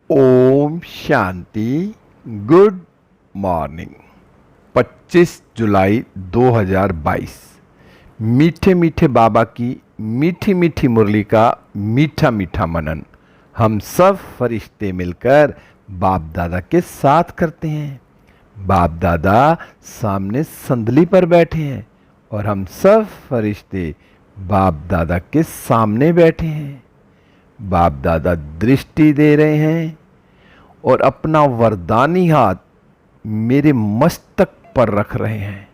Om Shanti. Good morning. 25 जुलाई 2022। मीठे मीठे बाबा की मीठी मीठी मुरली का मीठा मीठा मनन हम सब फरिश्ते मिलकर बाप दादा के साथ करते हैं। बाप दादा सामने संदली पर बैठे हैं और हम सब फरिश्ते बाप दादा के सामने बैठे हैं। बाप दादा दृष्टि दे रहे हैं और अपना वरदानी हाथ मेरे मस्तक पर रख रहे हैं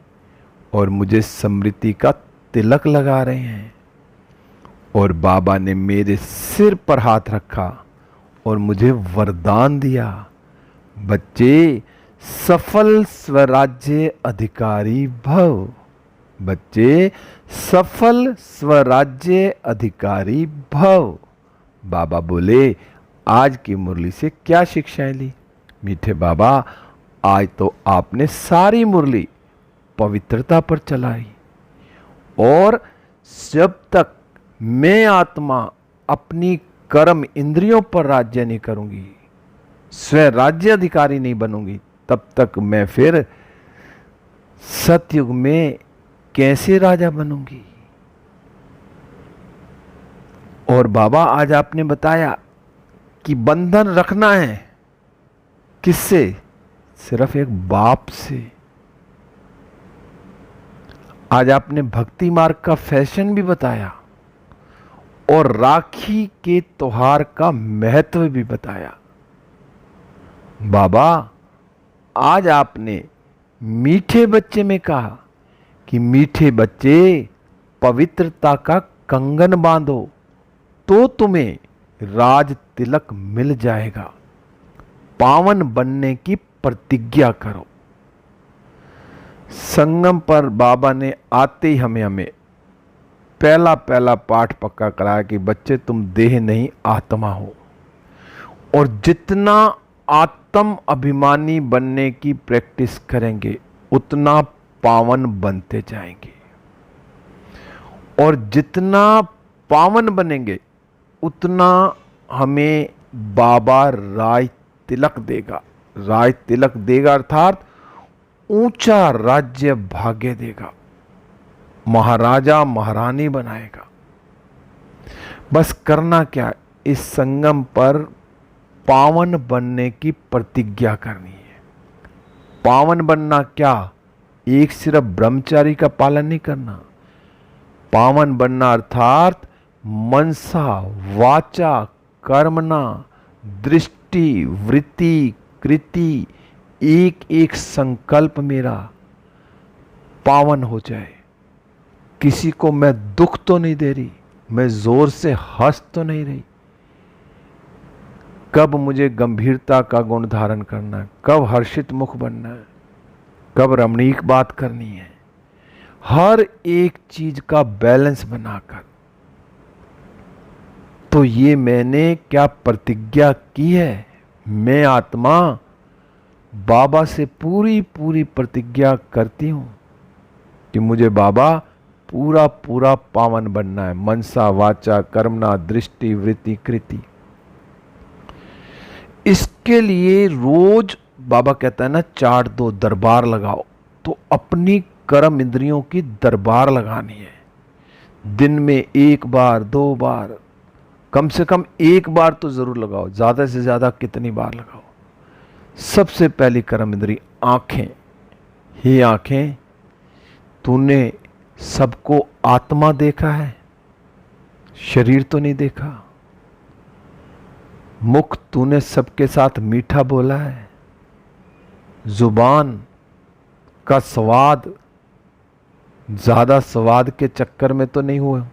और मुझे स्मृति का तिलक लगा रहे हैं। और बाबा ने मेरे सिर पर हाथ रखा और मुझे वरदान दिया, बच्चे सफल स्वराज्य अधिकारी भव। बच्चे सफल स्वराज्य अधिकारी भव। बाबा बोले, आज की मुरली से क्या शिक्षाएं ली? मीठे बाबा, आज तो आपने सारी मुरली पवित्रता पर चलाई और जब तक मैं आत्मा अपनी कर्म इंद्रियों पर राज्य नहीं करूंगी, स्वयं राज्य अधिकारी नहीं बनूंगी, तब तक मैं फिर सतयुग में कैसे राजा बनूंगी? और बाबा, आज आपने बताया कि बंधन रखना है किससे? सिर्फ एक बाप से। आज आपने भक्ति मार्ग का फैशन भी बताया और राखी के त्योहार का महत्व भी बताया। बाबा, आज आपने मीठे बच्चे में कहा कि मीठे बच्चे पवित्रता का कंगन बांधो तो तुम्हें राज तिलक मिल जाएगा। पावन बनने की प्रतिज्ञा करो। संगम पर बाबा ने आते ही हमें पहला पाठ पक्का कराया कि बच्चे, तुम देह नहीं आत्मा हो और जितना आत्म अभिमानी बनने की प्रैक्टिस करेंगे उतना पावन बनते जाएंगे और जितना पावन बनेंगे उतना हमें बाबा राज तिलक देगा। राज तिलक देगा अर्थात ऊंचा राज्य भाग्य देगा, महाराजा महारानी बनाएगा। बस करना क्या? इस संगम पर पावन बनने की प्रतिज्ञा करनी है। पावन बनना क्या? एक सिर्फ ब्रह्मचारी का पालन नहीं करना। पावन बनना अर्थात मनसा वाचा कर्मणा दृष्टि वृत्ति कृति एक एक संकल्प मेरा पावन हो जाए। किसी को मैं दुख तो नहीं दे रही, मैं जोर से हंस तो नहीं रही। कब मुझे गंभीरता का गुण धारण करना है, कब हर्षित मुख बनना है, कब रमणीक बात करनी है, हर एक चीज का बैलेंस बनाकर। तो ये मैंने क्या प्रतिज्ञा की है? मैं आत्मा बाबा से पूरी पूरी प्रतिज्ञा करती हूं कि मुझे बाबा पूरा पूरा पावन बनना है, मनसा वाचा कर्मणा दृष्टि वृत्ति कृति। इसके लिए रोज बाबा कहता है ना, चाट दो, दरबार लगाओ। तो अपनी कर्म इंद्रियों की दरबार लगानी है। दिन में एक बार दो बार, कम से कम एक बार तो जरूर लगाओ। ज्यादा से ज्यादा कितनी बार लगाओ? सबसे पहली कर्म इंद्री आंखें। हे आंखें, तूने सबको आत्मा देखा है, शरीर तो नहीं देखा। मुख, तूने सबके साथ मीठा बोला है। जुबान का स्वाद, ज्यादा स्वाद के चक्कर में तो नहीं हुआ।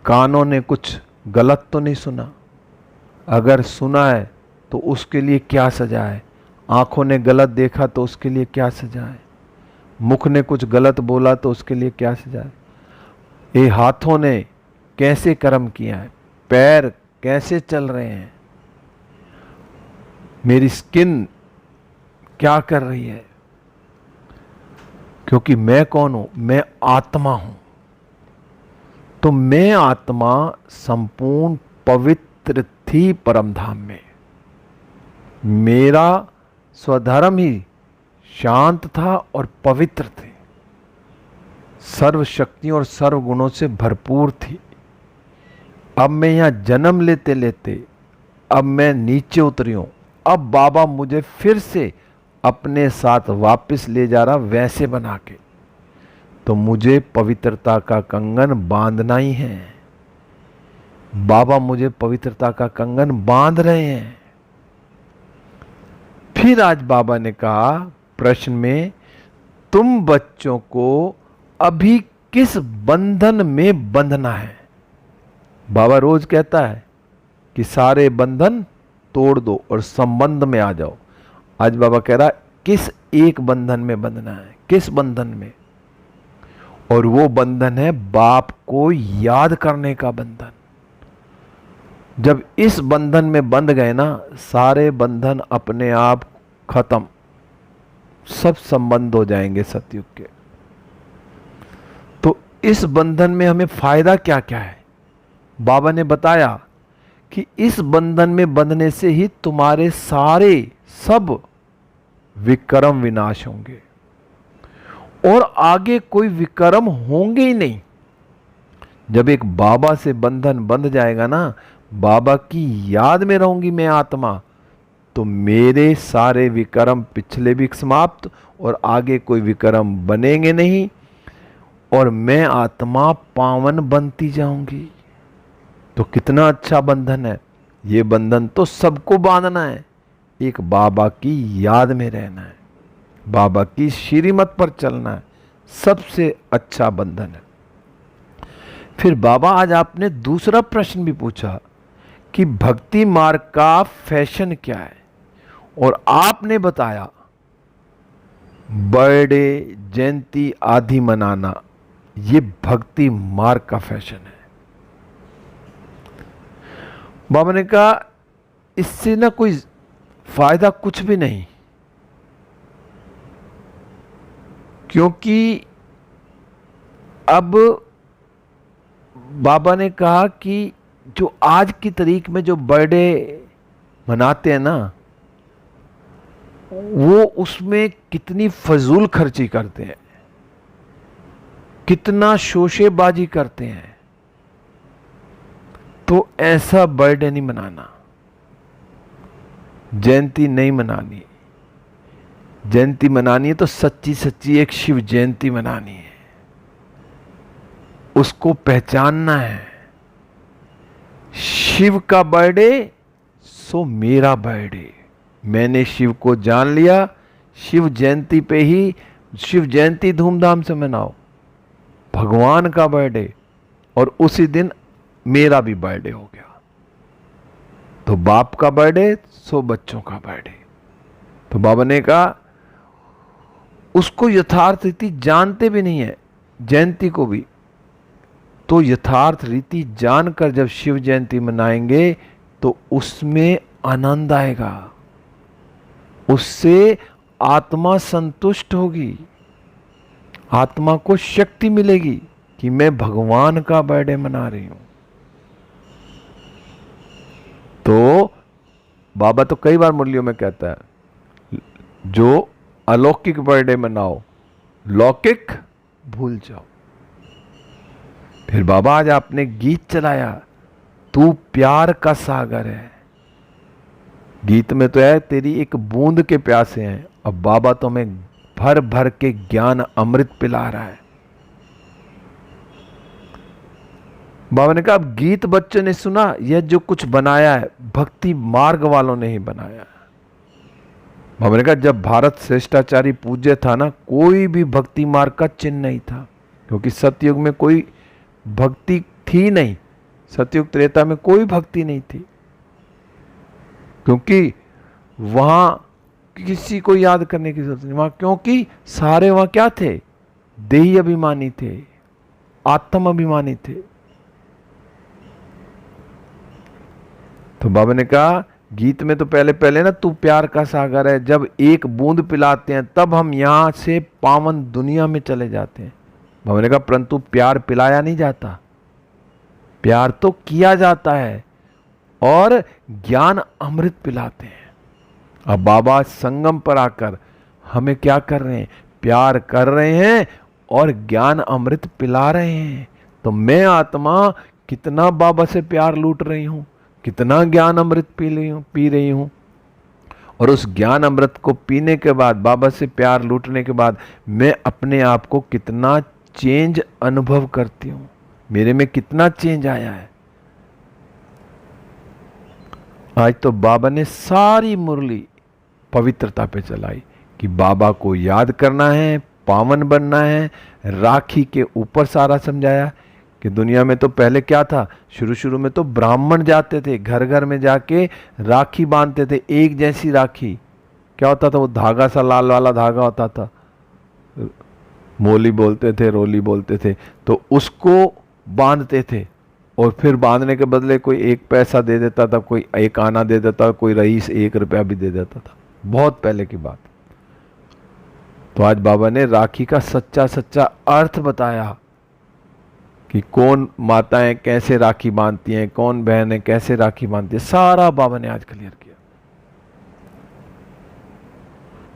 कानों ने कुछ गलत तो नहीं सुना। अगर सुना है तो उसके लिए क्या सजा है? आंखों ने गलत देखा तो उसके लिए क्या सजा है? मुख ने कुछ गलत बोला तो उसके लिए क्या सजा है? ये हाथों ने कैसे कर्म किया है? पैर कैसे चल रहे हैं? मेरी स्किन क्या कर रही है? क्योंकि मैं कौन हूं? मैं आत्मा हूं। तो मैं आत्मा संपूर्ण पवित्र थी परम धाम में। मेरा स्वधर्म ही शांत था और पवित्र थे, सर्व शक्तियों और सर्व गुणों से भरपूर थी। अब मैं यहाँ जन्म लेते लेते अब मैं नीचे उतरी हूँ, अब बाबा मुझे फिर से अपने साथ वापस ले जा रहा वैसे बना के, तो मुझे पवित्रता का कंगन बांधना ही है। बाबा मुझे पवित्रता का कंगन बांध रहे हैं। फिर आज बाबा ने कहा प्रश्न में, तुम बच्चों को अभी किस बंधन में बंधना है। बाबा रोज कहता है कि सारे बंधन तोड़ दो और संबंध में आ जाओ। आज बाबा कह रहा है किस एक बंधन में बंधना है, किस बंधन में। और वो बंधन है बाप को याद करने का बंधन। जब इस बंधन में बंध गए ना, सारे बंधन अपने आप खत्म, सब संबंध हो जाएंगे सतयुग के। तो इस बंधन में हमें फायदा क्या क्या है। बाबा ने बताया कि इस बंधन में बंधने से ही तुम्हारे सारे सब विक्रम विनाश होंगे और आगे कोई विक्रम होंगे ही नहीं। जब एक बाबा से बंधन बंध जाएगा ना, बाबा की याद में रहूंगी मैं आत्मा, तो मेरे सारे विक्रम पिछले भी समाप्त और आगे कोई विक्रम बनेंगे नहीं और मैं आत्मा पावन बनती जाऊंगी। तो कितना अच्छा बंधन है। ये बंधन तो सबको बांधना है, एक बाबा की याद में रहना है, बाबा की श्रीमत पर चलना है, सबसे अच्छा बंधन है। फिर बाबा आज आपने दूसरा प्रश्न भी पूछा कि भक्ति मार्ग का फैशन क्या है, और आपने बताया बर्थडे जयंती आदि मनाना ये भक्ति मार्ग का फैशन है। बाबा ने कहा इससे ना कोई फायदा कुछ भी नहीं, क्योंकि अब बाबा ने कहा कि जो आज की तारीख में जो बर्थडे मनाते हैं ना, वो उसमें कितनी फजूल खर्ची करते हैं, कितना शोशेबाजी करते हैं। तो ऐसा बर्थडे नहीं मनाना, जयंती नहीं मनानी। जयंती मनानी है तो सच्ची सच्ची एक शिव जयंती मनानी है, उसको पहचानना है। शिव का बर्थडे सो मेरा बर्थडे, मैंने शिव को जान लिया। शिव जयंती पे ही, शिव जयंती धूमधाम से मनाओ, भगवान का बर्थडे, और उसी दिन मेरा भी बर्थडे हो गया। तो बाप का बर्थडे सो बच्चों का बर्थडे। तो बाबा ने कहा उसको यथार्थ रीति जानते भी नहीं है, जयंती को भी। तो यथार्थ रीति जानकर जब शिव जयंती मनाएंगे तो उसमें आनंद आएगा, उससे आत्मा संतुष्ट होगी, आत्मा को शक्ति मिलेगी कि मैं भगवान का बर्थडे मना रही हूं। तो बाबा तो कई बार मुरलियों में कहता है जो अलौकिक बर्थडे मनाओ, लौकिक भूल जाओ। फिर बाबा आज आपने गीत चलाया, तू प्यार का सागर है। गीत में तो है तेरी एक बूंद के प्यासे हैं, अब बाबा तो हमें भर भर के ज्ञान अमृत पिला रहा है। बाबा ने कहा अब गीत बच्चों ने सुना, यह जो कुछ बनाया है भक्ति मार्ग वालों ने ही बनाया है। बाबा ने कहा जब भारत श्रेष्ठाचारी पूज्य था ना, कोई भी भक्ति मार्ग का चिन्ह नहीं था, क्योंकि सतयुग में कोई भक्ति थी नहीं, सतयुग त्रेता में कोई भक्ति नहीं थी, क्योंकि वहां किसी को याद करने की जरूरत नहीं वहां, क्योंकि सारे वहां क्या थे, देही अभिमानी थे, आत्म अभिमानी थे। तो बाबा ने कहा गीत में तो पहले पहले ना तू प्यार का सागर है, जब एक बूंद पिलाते हैं तब हम यहां से पावन दुनिया में चले जाते हैं। बाबा ने कहा परंतु प्यार पिलाया नहीं जाता, प्यार तो किया जाता है और ज्ञान अमृत पिलाते हैं। अब बाबा संगम पर आकर हमें क्या कर रहे हैं? प्यार कर रहे हैं और ज्ञान अमृत पिला रहे हैं। तो मैं आत्मा कितना बाबा से प्यार लूट रही हूं, कितना ज्ञान अमृत पी रही हूं। और उस ज्ञान अमृत को पीने के बाद, बाबा से प्यार लूटने के बाद, मैं अपने आप को कितना चेंज अनुभव करती हूं, मेरे में कितना चेंज आया है। आज तो बाबा ने सारी मुरली पवित्रता पे चलाई कि बाबा को याद करना है, पावन बनना है। राखी के ऊपर सारा समझाया कि दुनिया में तो पहले क्या था, शुरू शुरू में तो ब्राह्मण जाते थे, घर घर में जाके राखी बांधते थे, एक जैसी राखी। क्या होता था? वो धागा सा लाल वाला धागा होता था, मोली बोलते थे, रोली बोलते थे, तो उसको बांधते थे। और फिर बांधने के बदले कोई 1 पैसा दे देता था, कोई 1 आना दे देता, कोई रईस 1 रुपया भी दे देता था। बहुत पहले की बात। तो आज बाबा ने राखी का सच्चा सच्चा अर्थ बताया कि कौन माताएं कैसे राखी बांधती हैं, कौन बहनें कैसे राखी बांधती हैं, सारा बाबा ने आज क्लियर किया।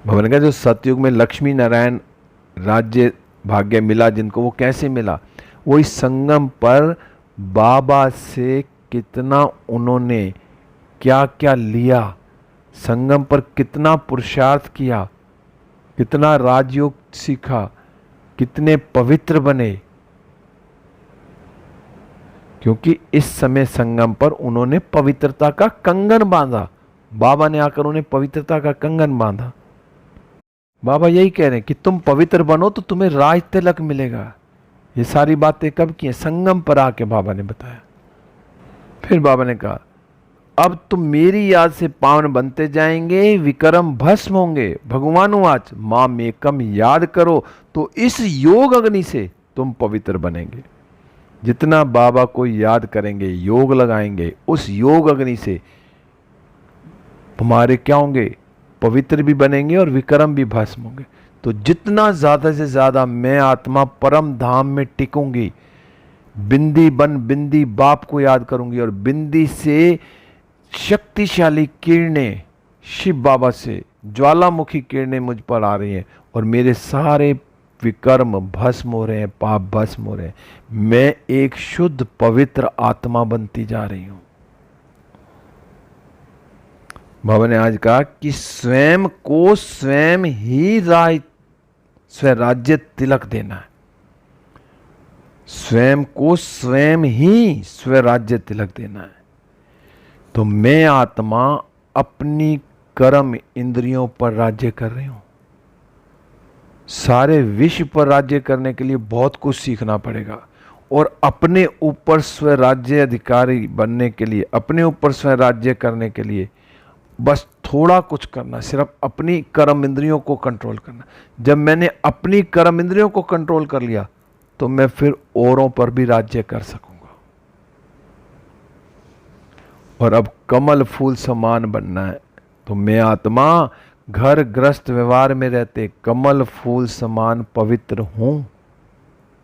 बाबा ने कहा जो सतयुग में लक्ष्मी नारायण राज्य भाग्य मिला जिनको, वो कैसे मिला? वो इस संगम पर बाबा से कितना उन्होंने क्या क्या लिया, संगम पर कितना पुरुषार्थ किया, कितना राजयोग सीखा, कितने पवित्र बने। क्योंकि इस समय संगम पर उन्होंने पवित्रता का कंगन बांधा। बाबा ने आकर उन्हें पवित्रता का कंगन बांधा। बाबा यही कह रहे हैं कि तुम पवित्र बनो तो तुम्हें राज तिलक मिलेगा। ये सारी बातें कब की हैं? संगम पर आके बाबा ने बताया। फिर बाबा ने कहा अब तुम मेरी याद से पावन बनते जाएंगे, विक्रम भस्म होंगे। भगवानुवाच मां मेकम याद करो तो इस योग अग्नि से तुम पवित्र बनेंगे। जितना बाबा को याद करेंगे, योग लगाएंगे, उस योग अग्नि से तुम्हारे क्या होंगे? पवित्र भी बनेंगे और विक्रम भी भस्म होंगे। तो जितना ज्यादा से ज्यादा मैं आत्मा परम धाम में टिकूंगी, बिंदी बन बिंदी बाप को याद करूंगी, और बिंदी से शक्तिशाली किरणें शिव बाबा से ज्वालामुखी किरणें मुझ पर आ रही हैं और मेरे सारे विकर्म भस्म हो रहे हैं, पाप भस्म हो रहे हैं। मैं एक शुद्ध पवित्र आत्मा बनती जा रही हूं। बाबा ने आज कहा कि स्वयं को स्वयं ही स्वराज्य तिलक देना है। स्वयं को स्वयं ही स्वराज्य तिलक देना है। तो मैं आत्मा अपनी कर्म इंद्रियों पर राज्य कर रही हूं। सारे विश्व पर राज्य करने के लिए बहुत कुछ सीखना पड़ेगा, और अपने ऊपर स्वराज्य अधिकारी बनने के लिए, अपने ऊपर स्वराज्य करने के लिए बस थोड़ा कुछ करना, सिर्फ अपनी कर्म इंद्रियों को कंट्रोल करना। जब मैंने अपनी कर्म इंद्रियों को कंट्रोल कर लिया तो मैं फिर औरों पर भी राज्य कर सकूंगा। और अब कमल फूल समान बनना है। तो मैं आत्मा घर गृहस्थ व्यवहार में रहते कमल फूल समान पवित्र हूं।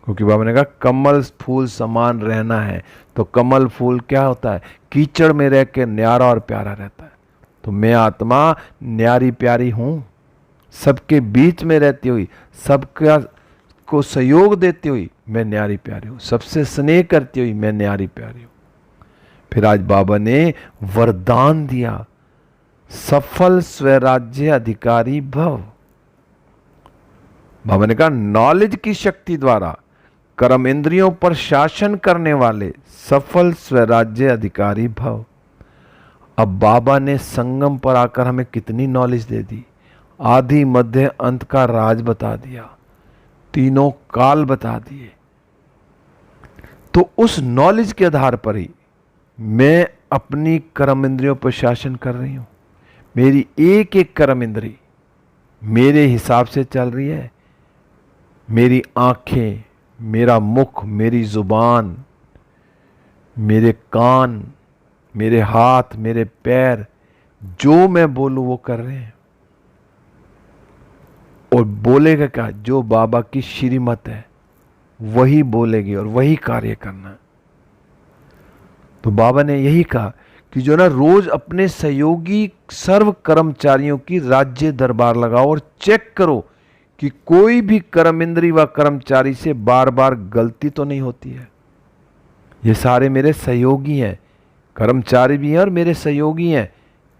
क्योंकि बाबा ने कहा कमल फूल समान रहना है। तो कमल फूल क्या होता है? कीचड़ में रह के न्यारा और प्यारा रहता है। तो मैं आत्मा न्यारी प्यारी हूं, सबके बीच में रहती हुई, सबका को सहयोग देती हुई मैं न्यारी प्यारी हूं, सबसे स्नेह करती हुई मैं न्यारी प्यारी हूं। फिर आज बाबा ने वरदान दिया, सफल स्वराज्य अधिकारी भव। बाबा ने कहा नॉलेज की शक्ति द्वारा कर्म इंद्रियों पर शासन करने वाले सफल स्वराज्य अधिकारी भव। अब बाबा ने संगम पर आकर हमें कितनी नॉलेज दे दी। आदि मध्य अंत का राज बता दिया, तीनों काल बता दिए। तो उस नॉलेज के आधार पर ही मैं अपनी कर्म इंद्रियों पर शासन कर रही हूं। मेरी एक एक कर्म इंद्री मेरे हिसाब से चल रही है। मेरी आंखें, मेरा मुख, मेरी जुबान, मेरे कान, मेरे हाथ, मेरे पैर, जो मैं बोलूं वो कर रहे हैं। और बोलेगा क्या? जो बाबा की श्रीमत है वही बोलेगी और वही कार्य करना है। तो बाबा ने यही कहा कि जो ना रोज अपने सहयोगी सर्व कर्मचारियों की राज्य दरबार लगाओ और चेक करो कि कोई भी कर्मेंद्री व कर्मचारी से बार बार गलती तो नहीं होती है। ये सारे मेरे सहयोगी हैं, कर्मचारी भी हैं और मेरे सहयोगी हैं,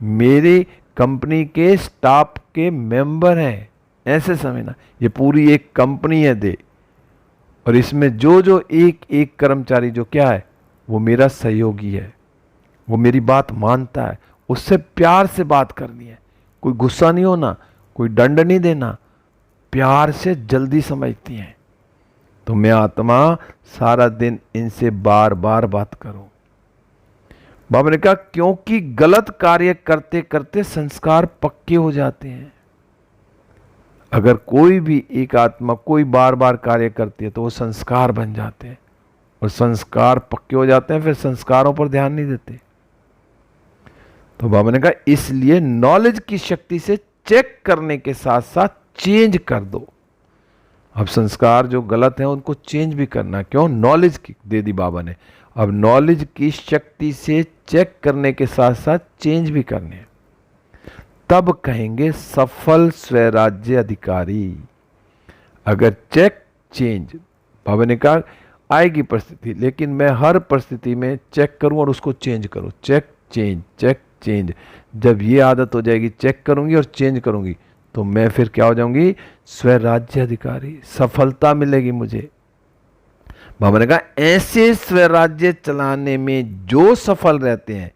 मेरे कंपनी के स्टाफ के मेंबर हैं। ऐसे समझना, ये पूरी एक कंपनी है दे, और इसमें जो जो एक एक कर्मचारी जो क्या है, वो मेरा सहयोगी है, वो मेरी बात मानता है, उससे प्यार से बात करनी है, कोई गुस्सा नहीं होना, कोई दंड नहीं देना, प्यार से जल्दी समझती हैं। तो मैं आत्मा सारा दिन इनसे बार बार बात करूं। बाबा ने कहा क्योंकि गलत कार्य करते करते संस्कार पक्के हो जाते हैं। अगर कोई भी एक आत्मा कोई बार बार कार्य करती है तो वो संस्कार बन जाते हैं, और संस्कार पक्के हो जाते हैं, फिर संस्कारों पर ध्यान नहीं देते। तो बाबा ने कहा इसलिए नॉलेज की शक्ति से चेक करने के साथ साथ चेंज कर दो। अब संस्कार जो गलत है उनको चेंज भी करना, क्यों? नॉलेज की दे दी बाबा ने। अब नॉलेज की शक्ति से चेक करने के साथ साथ चेंज भी करने, तब कहेंगे सफल स्वराज्य अधिकारी। अगर चेक चेंज, बाबा ने कहा आएगी परिस्थिति, लेकिन मैं हर परिस्थिति में चेक करूं और उसको चेंज करूं। Check change, check change. जब ये आदत हो जाएगी, चेक करूंगी और चेंज करूंगी, तो मैं फिर क्या हो जाऊंगी? स्वराज्य अधिकारी, सफलता मिलेगी मुझे। बाबा ने कहा ऐसे स्वराज्य चलाने में जो सफल रहते हैं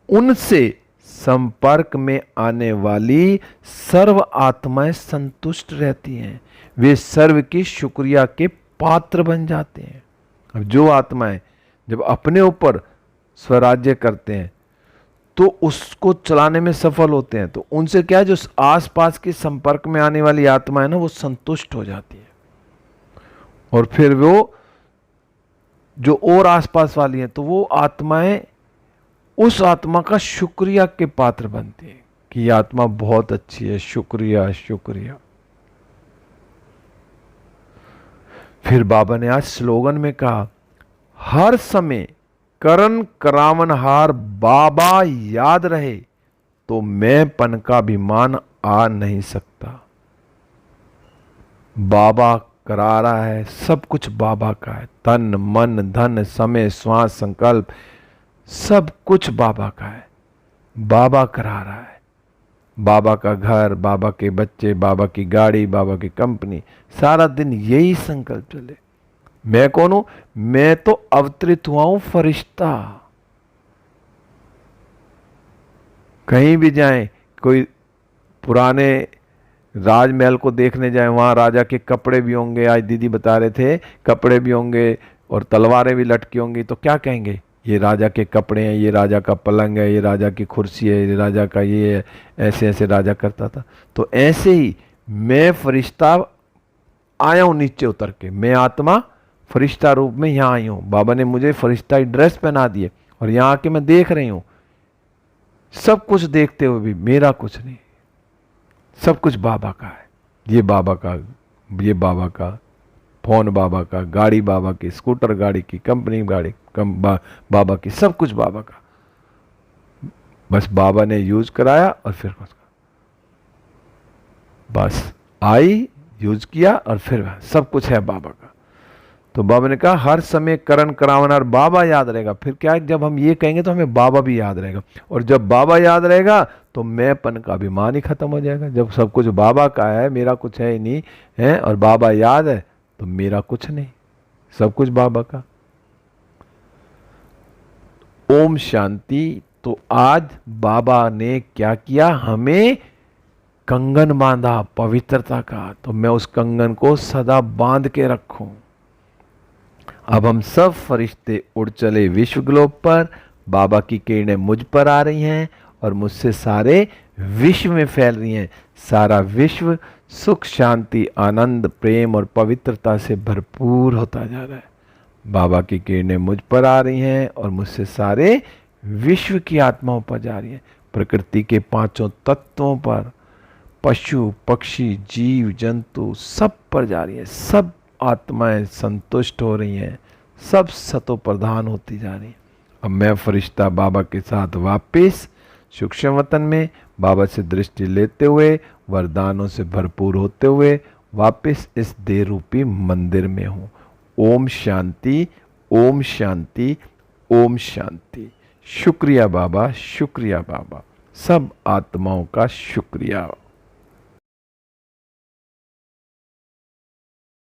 उनसे संपर्क में आने वाली सर्व आत्माएं संतुष्ट रहती हैं, वे सर्व की शुक्रिया के पात्र बन जाते हैं। अब जो आत्माएं जब अपने ऊपर स्वराज्य करते हैं तो उसको चलाने में सफल होते हैं, तो उनसे क्या है, जो आसपास के संपर्क में आने वाली आत्माएं ना वो संतुष्ट हो जाती है, और फिर वो जो और आसपास वाली हैं तो वो आत्माएं उस आत्मा का शुक्रिया के पात्र बनती है कि ये आत्मा बहुत अच्छी है, शुक्रिया शुक्रिया। फिर बाबा ने आज स्लोगन में कहा हर समय करण करावनहार बाबा याद रहे तो मैं पन का अभिमान आ नहीं सकता। बाबा करा रहा है, सब कुछ बाबा का है, तन मन धन समय श्वास संकल्प सब कुछ बाबा का है, बाबा करा रहा है। बाबा का घर, बाबा के बच्चे, बाबा की गाड़ी, बाबा की कंपनी, सारा दिन यही संकल्प चले। मैं कौन हूं? मैं तो अवतरित हुआ हूं फरिश्ता। कहीं भी जाएं, कोई पुराने राजमहल को देखने जाएं, वहां राजा के कपड़े भी होंगे, आज दीदी बता रहे थे कपड़े भी होंगे और तलवारें भी लटकी होंगी, तो क्या कहेंगे? ये राजा के कपड़े हैं, ये राजा का पलंग है, ये राजा की कुर्सी है, ये राजा का ये है, ऐसे ऐसे राजा करता था। तो ऐसे ही मैं फरिश्ता आया हूं नीचे उतर के, मैं आत्मा फरिश्ता रूप में यहाँ आई हूं। बाबा ने मुझे फरिश्ता की ड्रेस पहना दी है और यहाँ आके मैं देख रही हूं, सब कुछ देखते हुए भी मेरा कुछ नहीं, सब कुछ बाबा का है। ये बाबा का, ये बाबा का फोन, बाबा का गाड़ी, बाबा की स्कूटर गाड़ी की, कंपनी गाड़ी बाबा की, सब कुछ बाबा का। बस बाबा ने यूज कराया और फिर बस आई, यूज किया और फिर सब कुछ है बाबा का। तो बाबा ने कहा हर समय करण करावनहार बाबा याद रहेगा। फिर क्या है, जब हम ये कहेंगे तो हमें बाबा भी याद रहेगा, और जब बाबा याद रहेगा तो मैंपन का अभिमान ही खत्म हो जाएगा। जब सब कुछ बाबा का है, मेरा कुछ है ही नहीं है, और बाबा याद है तो मेरा कुछ नहीं, सब कुछ बाबा का। ओम शांति। तो आज बाबा ने क्या किया? हमें कंगन बांधा पवित्रता का, तो मैं उस कंगन को सदा बांध के रखूं। अब हम सब फरिश्ते उड़ चले विश्व ग्लोब पर, बाबा की किरणें मुझ पर आ रही हैं और मुझसे सारे विश्व में फैल रही हैं। सारा विश्व सुख शांति आनंद प्रेम और पवित्रता से भरपूर होता जा रहा है। बाबा की किरणें मुझ पर आ रही हैं और मुझसे सारे विश्व की आत्माओं पर जा रही हैं। प्रकृति के पांचों तत्वों पर, पशु पक्षी जीव जंतु सब पर जा रही है। सब आत्माएं संतुष्ट हो रही हैं, सब सतो प्रधान होती जा रही हैं। अब मैं फरिश्ता बाबा के साथ वापस सूक्ष्म वतन में बाबा से दृष्टि लेते हुए वरदानों से भरपूर होते हुए वापस इस देह रूपी मंदिर में हूँ। ओम शांति, ओम शांति, ओम शांति। शुक्रिया बाबा, शुक्रिया बाबा, सब आत्माओं का शुक्रिया।